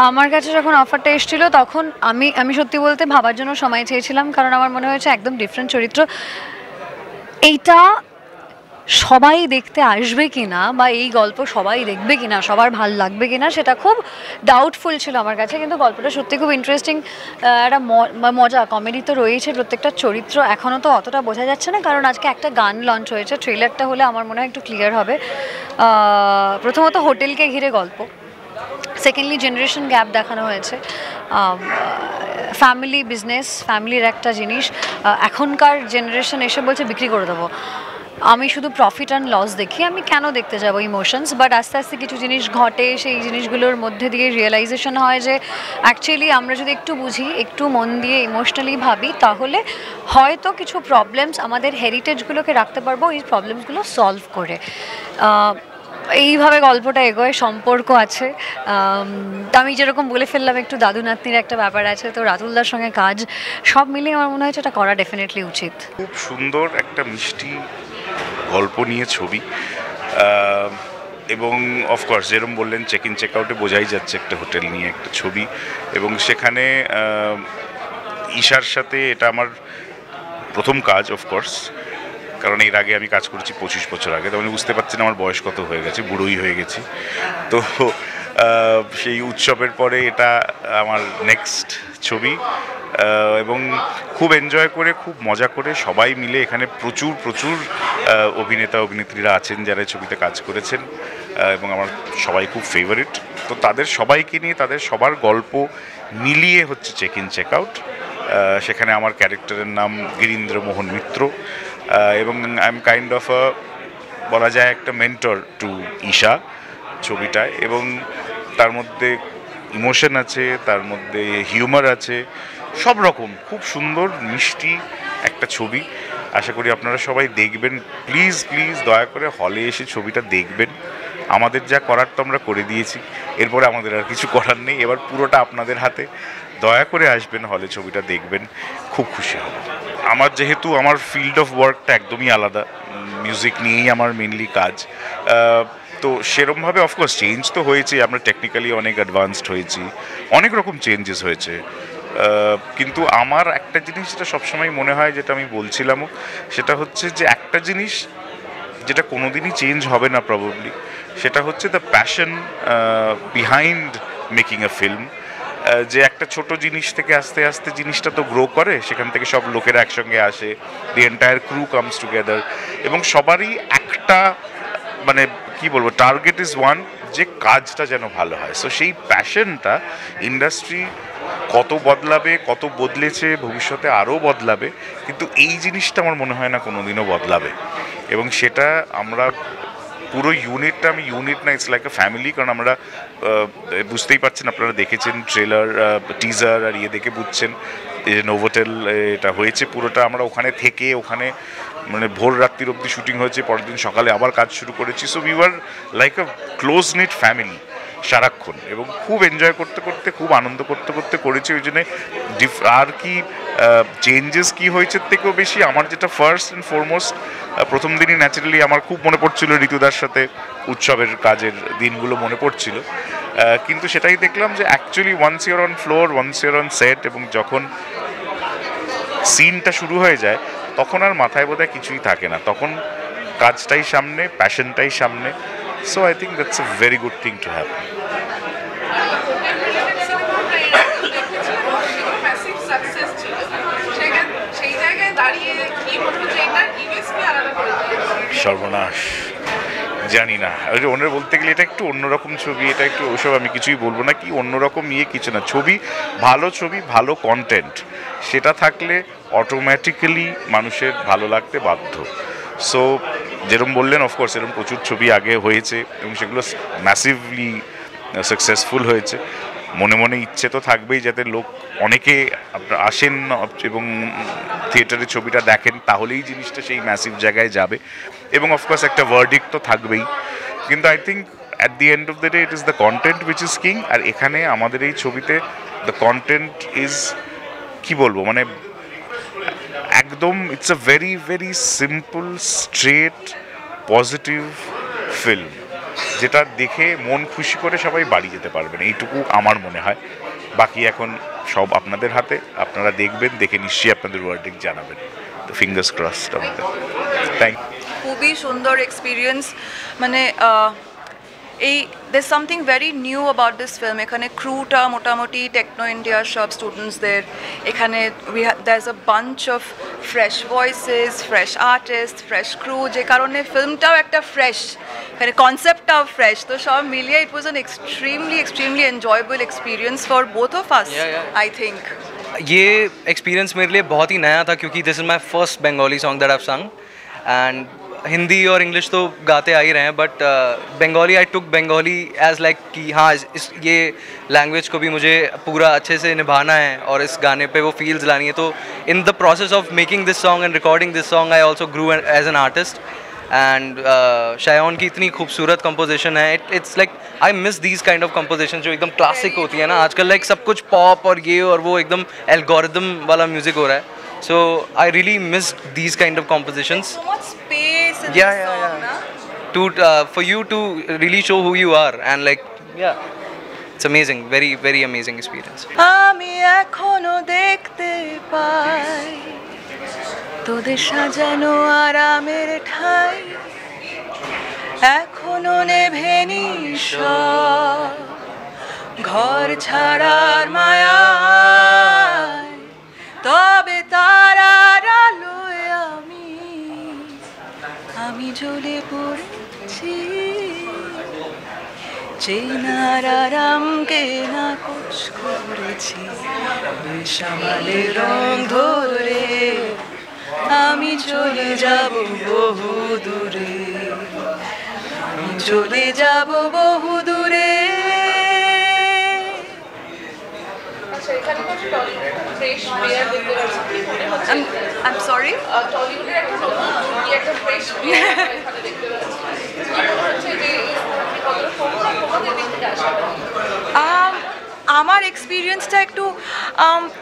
আমার কাছে যখন অফারটা এসেছিল তখন আমি সত্যি বলতে ভাবার জন্য সময় চেয়েছিলাম, কারণ আমার মনে হয়েছে একদম ডিফারেন্ট চরিত্র। এইটা সবাই দেখতে আসবে কিনা বা এই গল্প সবাই দেখবে কিনা, সবার ভাল লাগবে কিনা, সেটা খুব ডাউটফুল ছিল আমার কাছে। কিন্তু গল্পটা সত্যি খুব ইন্টারেস্টিং, একটা মজা কমেডি তো রয়েছে প্রত্যেকটা চরিত্র। এখনও তো অতটা বোঝা যাচ্ছে না, কারণ আজকে একটা গান লঞ্চ হয়েছে, ট্রেলারটা হলে আমার মনে হয় একটু ক্লিয়ার হবে। প্রথমত হোটেলকে ঘিরে গল্প, সেকেন্ডলি জেনারেশন গ্যাপ দেখানো হয়েছে, ফ্যামিলি বিজনেস, ফ্যামিলির একটা জিনিস এখনকার জেনারেশন এসে বলছে বিক্রি করে দেবো। আমি শুধু প্রফিট অ্যান্ড লস দেখি, আমি কেন দেখতে যাবো ইমোশনস? বাট আস্তে আস্তে কিছু জিনিস ঘটে, সেই জিনিসগুলোর মধ্যে দিয়ে রিয়েলাইজেশন হয় যে অ্যাকচুয়ালি আমরা যদি একটু বুঝি, একটু মন দিয়ে ইমোশনালি ভাবি, তাহলে হয়তো কিছু প্রবলেমস, আমাদের হেরিটেজগুলোকে রাখতে পারবো এই প্রবলেমসগুলো সলভ করে। এইভাবে গল্পটা এগোয়, সম্পর্ক আছে। আমি যেরকম বলে ফেললাম একটু দাদু নাতনির একটা ব্যাপার আছে, তো রাতুলদার সঙ্গে কাজ, সব মিলিয়ে আমার মনে হচ্ছে এটা করা ডেফিনেটলি উচিত। খুব সুন্দর একটা মিষ্টি গল্প নিয়ে ছবি, এবং অফকোর্স যেরকম বললেন চেক ইন চেক আউটে বোঝাই যাচ্ছে একটা হোটেল নিয়ে একটা ছবি। এবং সেখানে ঈশার সাথে এটা আমার প্রথম কাজ অফকোর্স, কারণ এর আগে আমি কাজ করেছি 25 বছর আগে। তো আমি বুঝতে পারছি না আমার বয়স কত হয়ে গেছে, বুড়োই হয়ে গেছি। তো সেই উৎসবের পরে এটা আমার নেক্সট ছবি, এবং খুব এনজয় করে, খুব মজা করে সবাই মিলে, এখানে প্রচুর প্রচুর অভিনেতা অভিনেত্রীরা আছেন যারা ছবিতে কাজ করেছেন, এবং আমার সবাই খুব ফেভারিট। তো তাদের সবাইকে নিয়ে, তাদের সবার গল্প মিলিয়ে হচ্ছে চেক ইন চেক আউট। সেখানে আমার ক্যারেক্টারের নাম গিরীন্দ্র মোহন মিত্র, এবং আই এম কাইন্ড অফ বলা যায় একটা মেন্টর টু ঈশা ছবিটায়। এবং তার মধ্যে ইমোশন আছে, তার মধ্যে হিউমার আছে, সব রকম খুব সুন্দর মিষ্টি একটা ছবি। আশা করি আপনারা সবাই দেখবেন। প্লিজ প্লিজ দয়া করে হলে এসে ছবিটা দেখবেন। আমাদের যা করার তো আমরা করে দিয়েছি, এরপরে আমাদের আর কিছু করার নেই, এবার পুরোটা আপনাদের হাতে। দয়া করে আসবেন, হলে ছবিটা দেখবেন, খুব খুশি হব। আমার যেহেতু আমার ফিল্ড অফ ওয়ার্কটা একদমই আলাদা, মিউজিক নিয়েই আমার মেনলি কাজ, তো সেরমভাবে অফকোর্স চেঞ্জ তো হয়েছে, আমরা টেকনিক্যালি অনেক অ্যাডভান্সড হয়েছি, অনেক রকম চেঞ্জেস হয়েছে। কিন্তু আমার একটা জিনিস যেটা সবসময় মনে হয়, যেটা আমি বলছিলামও, সেটা হচ্ছে যে একটা জিনিস যেটা কোনোদিনই চেঞ্জ হবে না প্রবাবলি, সেটা হচ্ছে the passion behind making a film. যে একটা ছোট জিনিস থেকে আস্তে আস্তে জিনিসটা তো গ্রো করে, সেখান থেকে সব লোকেরা একসঙ্গে আসে, the entire crew comes together, এবং সবারই একটা মানে কি বলবো, টার্গেট ইজ ওয়ান, যে কাজটা যেন ভালো হয়। সো সেই প্যাশনটা ইন্ডাস্ট্রি কত বদলাবে, কত বদলেছে, ভবিষ্যতে আরও বদলাবে, কিন্তু এই জিনিসটা আমার মনে হয় না কোনোদিনও বদলাবে। এবং সেটা আমরা পুরো ইউনিটটা, আমি ইউনিট না, ইটস লাইক আ ফ্যামিলি। কারণ আমরা বুঝতেই পারছেন, আপনারা দেখেছেন ট্রেলার, টিজার আর ইয়ে দেখে বুঝছেন যে নোভোটেল এটা হয়েছে পুরোটা। আমরা ওখানে থেকে, ওখানে মানে ভোর রাত্রির অবধি শুটিং হয়েছে, পরের দিন সকালে আবার কাজ শুরু করেছি। So we were like a close knit family সারাক্ষণ, এবং খুব এনজয় করতে করতে, খুব আনন্দ করতে করতে করেছি। ওই জন্যে আর কি চেঞ্জেস কি হয়েছে থেকেও বেশি আমার যেটা ফার্স্ট অ্যান্ড ফরমোস্ট, প্রথম দিনই ন্যাচারালি আমার খুব মনে পড়ছিল ঋতুদার সাথে উৎসবের কাজের দিনগুলো মনে পড়ছিল। কিন্তু সেটাই দেখলাম যে actually once you're on floor, once you're on set, এবং যখন সিনটা শুরু হয়ে যায়, তখন আর মাথায় বোধহয় কিছুই থাকে না, তখন কাজটাই সামনে, প্যাশনটাই সামনে। So I think that's a very good thing to have. সর্বনাশ, জানি না, ওই যে ওনার বলতে গেলে এটা একটু অন্যরকম ছবি, এটা একটু ওসব আমি কিছুই বলবো না, কি অন্যরকম ইয়ে কিছু না। ছবি, ভালো কন্টেন্ট, সেটা থাকলে অটোমেটিক্যালি মানুষের ভালো লাগতে বাধ্য। সো যেরকম বললেন, অফকোর্স এরকম প্রচুর ছবি আগে হয়েছে, এবং সেগুলো ম্যাসিভলি সাকসেসফুল হয়েছে। মনে মনে ইচ্ছে তো থাকবেই যাতে লোক অনেকে আসেন এবং থিয়েটারে ছবিটা দেখেন, তাহলেই জিনিসটা সেই ম্যাসিভ জায়গায় যাবে, এবং অফকোর্স একটা ভার্ডিক্ট তো থাকবেই। কিন্তু I think at the end of the day it is the content which is king. আর এখানে আমাদের এই ছবিতে দ্য কন্টেন্ট ইজ, কি বলবো, মানে একদম it's a very very simple, straight, positive film. যেটা দেখে মন খুশি করে সবাই বাড়ি যেতে পারবেন, এইটুকু আমার মনে হয়। বাকি এখন সব আপনাদের হাতে, আপনারা দেখবেন, দেখে নিশ্চয়ই আপনাদের ওয়ার্ডিক জানাবেন। তো ফিঙ্গার্স ক্রসড আমাদের। থ্যাংক খুবই সুন্দর এক্সপিরিয়েন্স, মানে এই there's something very new about this film. এখানে ক্রুটা মোটামুটি টেকনো ইন্ডিয়ার সব স্টুডেন্টসদের, এখানে there's a bunch of fresh voices, fresh artists, fresh crew, যে কারণে ফিল্মটাও একটা ফ্রেশ, এখানে কনসেপ্টটাও ফ্রেশ। তো সব মিলিয়ে it was an extremely enjoyable experience for both of us, I think. ये एक्सपीरियंस मेरे लिए बहुत ही नया था क्योंकि this is my first Bengali song that I have sung, and Hindi और इंग्लिश तो गाते आ ही रहे हैं, but Bengali I took Bengali as like कि हाँ ये लैंग्वेज को भी मुझे पूरा अच्छे से निभाना है और इस गाने पे वो फील्स लानी है। तो in the process of making this song and recording this song I also grew as an artist, and Shayon की इतनी खूबसूरत कंपोजिशन है। It's like I miss these kind of composition जो एकदम क्लासिक होती है ना, आजकल लाइक सब कुछ पॉप और ये और वो एकदम एल्गोरिदम वाला म्यूजिक हो रहा है। So I really missed these kind of compositions. So much space in Yeah, the yeah, song, yeah. na? To for you to really show who you are, and like it's amazing, very amazing experience. আমি এখনো দেখতে পাই তোদের সাজানো আরামের ঠাই, এখনো নেভেনি সব ঘর ছাড়ার মায়ায়, তবে তারার আলোয় আমি জ্বলে পড়েছি, চেনার আরামকে নাকচ করেছি, বেসামালের রং ধরে আমি চলে যাব বহু দূরে, আমি চলে যাব বহু দূরে। I'm sorry? আমার এক্সপিরিয়েন্সটা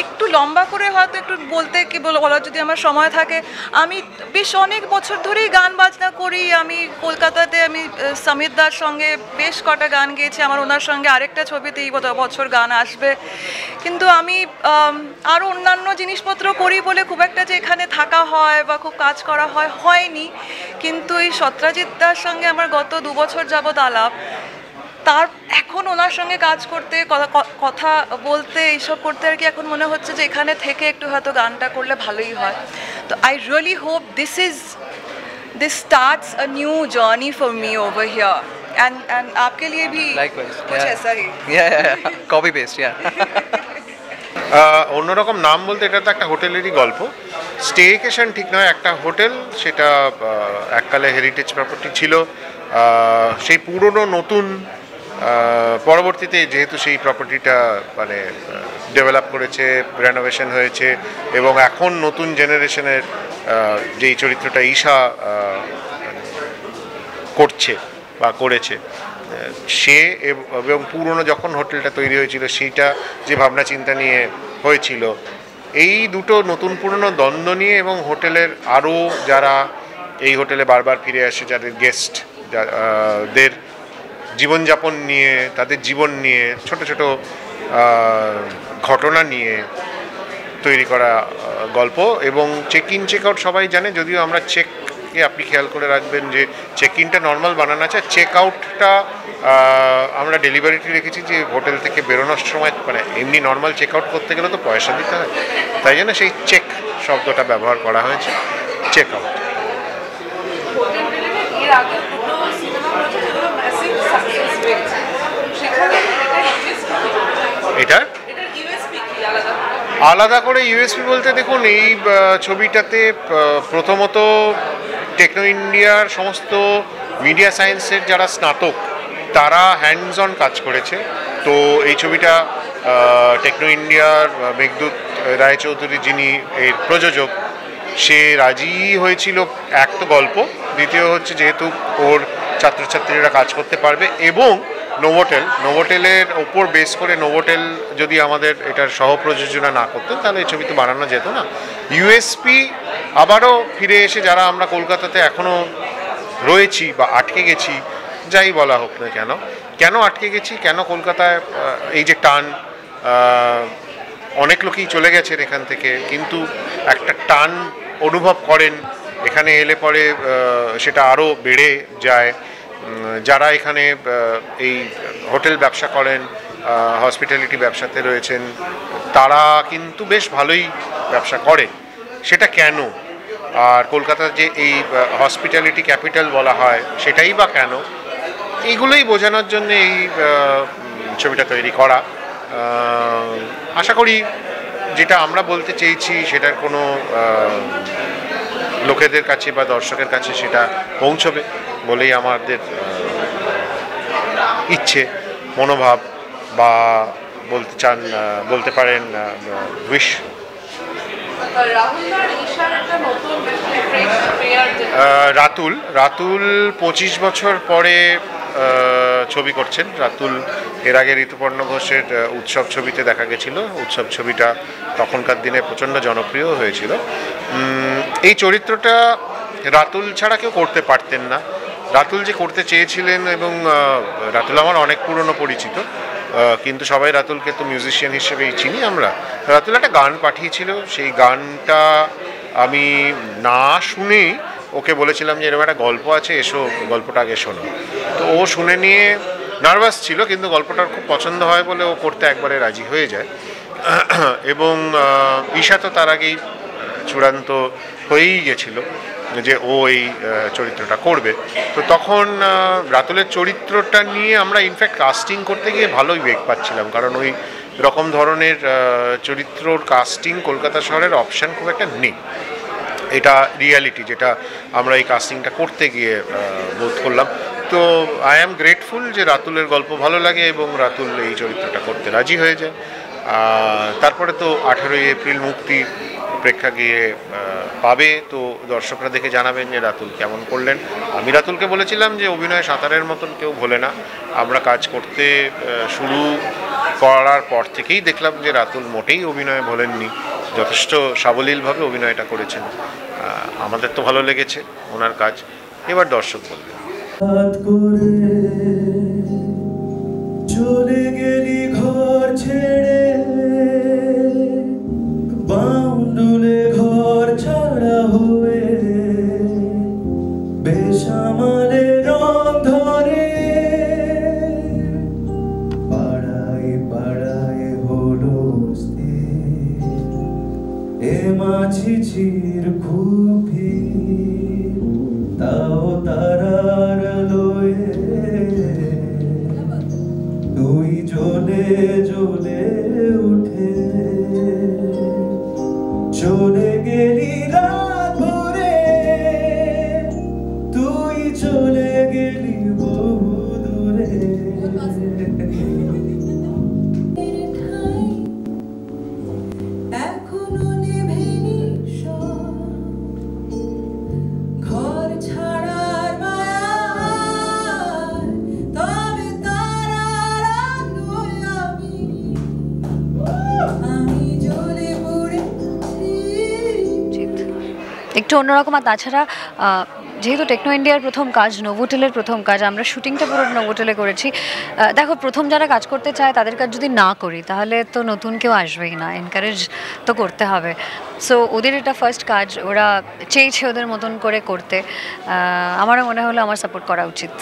একটু লম্বা করে হয়তো একটু বলতে কি বলার যদি আমার সময় থাকে, আমি বেশ অনেক বছর ধরেই গান বাজনা করি। আমি কলকাতাতে আমি সমীর দার সঙ্গে বেশ কটা গান গেয়েছি, আমার ওনার সঙ্গে আরেকটা ছবিতে এই বছর গান আসবে, কিন্তু আমি আরও অন্যান্য জিনিসপত্র করি বলে খুব একটা যে এখানে থাকা হয় বা খুব কাজ করা হয়নি। কিন্তু এই সত্রাজিৎ দার সঙ্গে আমার গত 2 বছর যাবৎ আলাপ, তার এখন ওনার সঙ্গে কাজ করতে কথা বলতে এইসব করতে আর কি এখন মনে হচ্ছে যে এখানে থেকে একটু হয়তো গানটা করলে ভালোই হয়। তো I really hope this starts a new journey for me over here, and आपके लिए भी कुछ ऐसा ही। कॉपी पेस्ट অন্যরকম নাম বলতে এটা তো একটা হোটেলেরই গল্প। স্টেকেশন ঠিক নয়, একটা হোটেল, সেটা এককালে হেরিটেজ প্রপার্টি ছিল, সেই পুরনো নতুন পরবর্তীতে যেহেতু সেই প্রপার্টিটা মানে ডেভেলপ করেছে, রেনোভেশন হয়েছে, এবং এখন নতুন জেনারেশনের যেই চরিত্রটা ঈশা করছে বা করেছে, সে এবং পুরনো যখন হোটেলটা তৈরি হয়েছিল সেইটা যে ভাবনা চিন্তা নিয়ে হয়েছিল, এই দুটো নতুন পুরনো দ্বন্দ্ব নিয়ে এবং হোটেলের আরও যারা এই হোটেলে বারবার ফিরে আসে, যাদের গেস্ট, দের জীবনযাপন নিয়ে, তাদের জীবন নিয়ে, ছোট ছোট ঘটনা নিয়ে তৈরি করা গল্প। এবং চেক ইন চেক আউট সবাই জানে, যদিও আমরা চেককে আপনি খেয়াল করে রাখবেন যে চেক ইনটা নর্মাল বানানো আছে, চেক আউটটা আমরা ডেলিভারিটি রেখেছি যে হোটেল থেকে বেরোনোর সময়, মানে এমনি নর্মাল চেক আউট করতে গেলে তো পয়সা দিতে হয়, তাই জন্য সেই চেক শব্দটা ব্যবহার করা হয়েছে, চেক আউট। এটার আলাদা করে ইউএসপি বলতে দেখুন, এই ছবিটাতে প্রথমত টেকনো ইন্ডিয়ার সমস্ত মিডিয়া সায়েন্সের যারা স্নাতক তারা হ্যান্ডস অন কাজ করেছে। তো এই ছবিটা টেকনো ইন্ডিয়ার মেঘদূত রায়চৌধুরী, যিনি এর প্রযোজক, সে রাজি হয়েছিল। এক তো গল্প, দ্বিতীয় হচ্ছে যেহেতু ওর ছাত্রছাত্রীরা কাজ করতে পারবে, এবং নোভোটেলের ওপর বেস করে নোভোটেল যদি আমাদের এটার সহপ্রযোজনা না করতেন তাহলে এই ছবি তো বানানো যেত না। ইউএসপি আবারও ফিরে এসে, যারা আমরা কলকাতাতে এখনও রয়েছি বা আটকে গেছি, যাই বলা হোক না কেন, কেন আটকে গেছি, কেন কলকাতায় এই যে টান, অনেক লোকই চলে গেছেন এখান থেকে, কিন্তু একটা টান অনুভব করেন এখানে এলে পরে, সেটা আরও বেড়ে যায়। যারা এখানে এই হোটেল ব্যবসা করেন, হসপিটালিটি ব্যবসাতে রয়েছেন, তারা কিন্তু বেশ ভালোই ব্যবসা করে। সেটা কেন, আর কলকাতার যে এই হসপিটালিটি ক্যাপিটাল বলা হয় সেটাই বা কেন, এইগুলোই বোঝানোর জন্য এই ছবিটা তৈরি করা। আশা করি যেটা আমরা বলতে চেয়েছি সেটার কোনো লোকেদের কাছে বা দর্শকের কাছে সেটা পৌঁছবে বলেই আমাদের ইচ্ছে, মনোভাব, বা বলতে পারেন উইশ। রাতুল 25 বছর পরে ছবি করছেন। রাতুল এর আগে ঋতুপর্ণ ঘোষের উৎসব ছবিতে দেখা গেছিল, উৎসব ছবিটা তখনকার দিনে প্রচণ্ড জনপ্রিয় হয়েছিল। এই চরিত্রটা রাতুল ছাড়া কেউ করতে পারতেন না। রাতুল যে করতে চেয়েছিলেন, এবং রাতুল আমার অনেক পুরনো পরিচিত, কিন্তু সবাই রাতুলকে তো মিউজিশিয়ান হিসেবেই চিনি আমরা। রাতুল একটা গান পাঠিয়েছিল, সেই গানটা আমি না শুনেই ওকে বলেছিলাম যে এরকম একটা গল্প আছে, এসো গল্পটা আগে শোনো। তো ও শুনে নিয়ে নার্ভাস ছিল, কিন্তু গল্পটার খুব পছন্দ হয় বলে ও করতে একবারে রাজি হয়ে যায়। এবং ঈশা তো তার আগেই চূড়ান্ত হয়েই গেছিল যে ও এই চরিত্রটা করবে। তো তখন রাতুলের চরিত্রটা নিয়ে আমরা ইনফ্যাক্ট কাস্টিং করতে গিয়ে ভালোই বেগ পাচ্ছিলাম, কারণ ওই রকম ধরনের চরিত্রর কাস্টিং কলকাতা শহরের অপশান খুব একটা নেই। এটা রিয়ালিটি, যেটা আমরা এই কাস্টিংটা করতে গিয়ে বোধ করলাম। তো আই অ্যাম গ্রেটফুল যে রাতুলের গল্প ভালো লাগে এবং রাতুল এই চরিত্রটা করতে রাজি হয়ে যায়। তারপরে তো 18ই এপ্রিল মুক্তি, প্রেক্ষাগৃহে পাবে, তো দর্শকরা দেখে জানাবেন যে রাতুল কেমন করলেন। আমি রাতুলকে বলেছিলাম যে অভিনয় সাঁতারের মতন কেউ ভোলে না। আমরা কাজ করতে শুরু করার পর থেকেই দেখলাম যে রাতুল মোটেই অভিনয়ে ভোলেননি, যথেষ্ট সাবলীলভাবে অভিনয়টা করেছেন। আমাদের তো ভালো লেগেছে ওনার কাজ, এবার দর্শক বলবেন। চলে গেলি ঘর ছেড়ে, বাউন্ডুলে ঘর ছাড়া হয়ে, বেসামালে রং ধরে, পাড়ায় পাড়ায় হলো এ মাঝিঝির খুবই, তাও তারার লয়ে তুই জ্বলে জ্বলে উঠে, চলে গেলি রাত ভরে, তুই চলে গেলি বহু দূরে। এখনো নেভেনি ঘর ছাড়ার মায়া, তবে তারার আলোয় আমি জ্বলে পড়েছি। একটু অন্যরকম। আর তাছাড়া যেহেতু টেকনো ইন্ডিয়ার প্রথম কাজ, নোভোটেলের প্রথম কাজ, আমরা শুটিংটা পুরো নোভোটেলে করেছি। দেখো, প্রথম যারা কাজ করতে চায় তাদের কাজ যদি না করি তাহলে তো নতুন কেউ আসবেই না, এনকারেজ তো করতে হবে। সো ওদের এটা ফার্স্ট কাজ, ওরা চেয়েছে ওদের মতন করে করতে। আমারও মনে হলো আমার সাপোর্ট করা উচিত।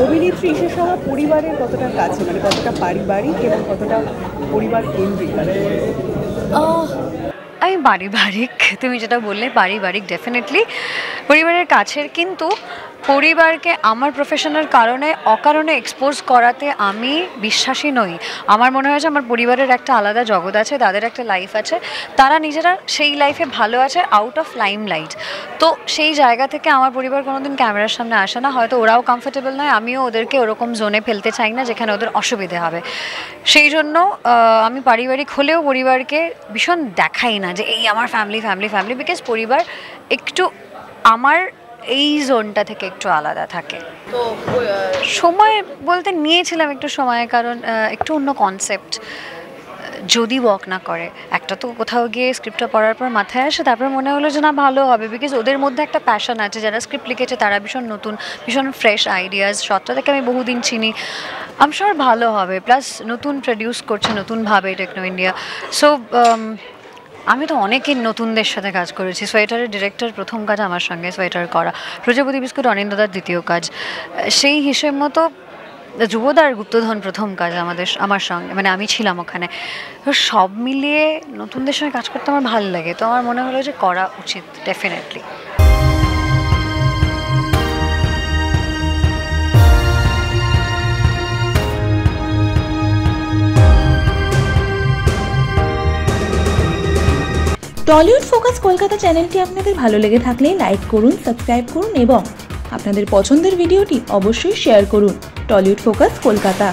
অভিনেত্রী ঈশা সাহা পরিবারের কতটা কাছে, মানে কতটা পারিবারিক এবং কতটা পরিবার কেন্দ্রিক? আমি পারিবারিক, তুমি যেটা বললে পারিবারিক, ডেফিনেটলি পরিবারের কাছের, কিন্তু পরিবারকে আমার প্রফেশনের কারণে অকারণে এক্সপোজ করাতে আমি বিশ্বাসী নই। আমার মনে হয় যে আমার পরিবারের একটা আলাদা জগৎ আছে, তাদের একটা লাইফ আছে, তারা নিজেরা সেই লাইফে ভালো আছে আউট অফ লাইমলাইট। তো সেই জায়গা থেকে আমার পরিবার কোনোদিন ক্যামেরার সামনে আসে না, হয়তো ওরাও কমফোর্টেবল নয়, আমিও ওদেরকে ওরকম জোনে ফেলতে চাই না যেখানে ওদের অসুবিধে হবে। সেই জন্য আমি পারিবারিক হলেও পরিবারকে ভীষণ দেখাই না যে এই আমার ফ্যামিলি, বিকজ পরিবার একটু আমার এই জোনটা থেকে একটু আলাদা থাকে। তো সময় বলতে নিয়েছিলাম একটু সময়, কারণ একটু অন্য কনসেপ্ট যদি ওয়ার্ক না করে, একটা তো কোথাও গিয়ে স্ক্রিপ্টটা পড়ার পর মাথায় আসে, তারপর মনে হলো যে না ভালো হবে, বিকজ ওদের মধ্যে একটা প্যাশন আছে, যারা স্ক্রিপ্ট লিখেছে তারা ভীষণ নতুন, ভীষণ ফ্রেশ আইডিয়াস, সবটা থেকে আমি বহুদিন চিনি, আমি শিওর ভালো হবে, প্লাস নতুন প্রডিউস করছে নতুনভাবে টেকনো ইন্ডিয়া। সো আমি তো অনেকের নতুনদের সাথে কাজ করেছি, সোয়েটারের ডিরেক্টর প্রথম কাজ আমার সঙ্গে সোয়েটার করা, প্রজাপতি বিস্কুট অনিন্দ্যদার দ্বিতীয় কাজ, সেই হিসেব মতো যুবদার গুপ্তধন প্রথম কাজ আমার সঙ্গে, মানে আমি ছিলাম ওখানে। তো সব মিলিয়ে নতুনদের সঙ্গে কাজ করতে আমার ভালো লাগে, তো আমার মনে হলো যে করা উচিত ডেফিনেটলি। টলিউড ফোকাস কলকাতা চ্যানেলটি আপনাদের ভালো লেগে থাকলে লাইক করুন, সাবস্ক্রাইব করুন এবং আপনাদের পছন্দের ভিডিওটি অবশ্যই শেয়ার করুন। Tollywood focus Kolkata.